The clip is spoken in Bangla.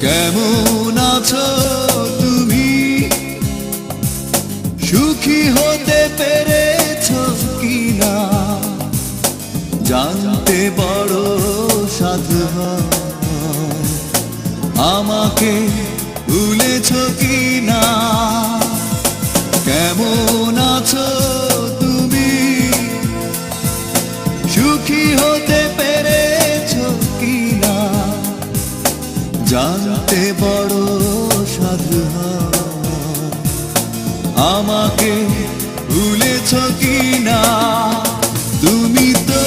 কেমন আছো তুমি? সুখী হতে পেরেছো কিনা জানতে বড় সাধু হয়। আমাকে ভুলেছো কিনা? কেমন আছো তুমি? সুখী হতে পেরেছো কিনা জানতে বড় সাধু হয়। আমাকে ভুলেছো কিনা? তুমি তো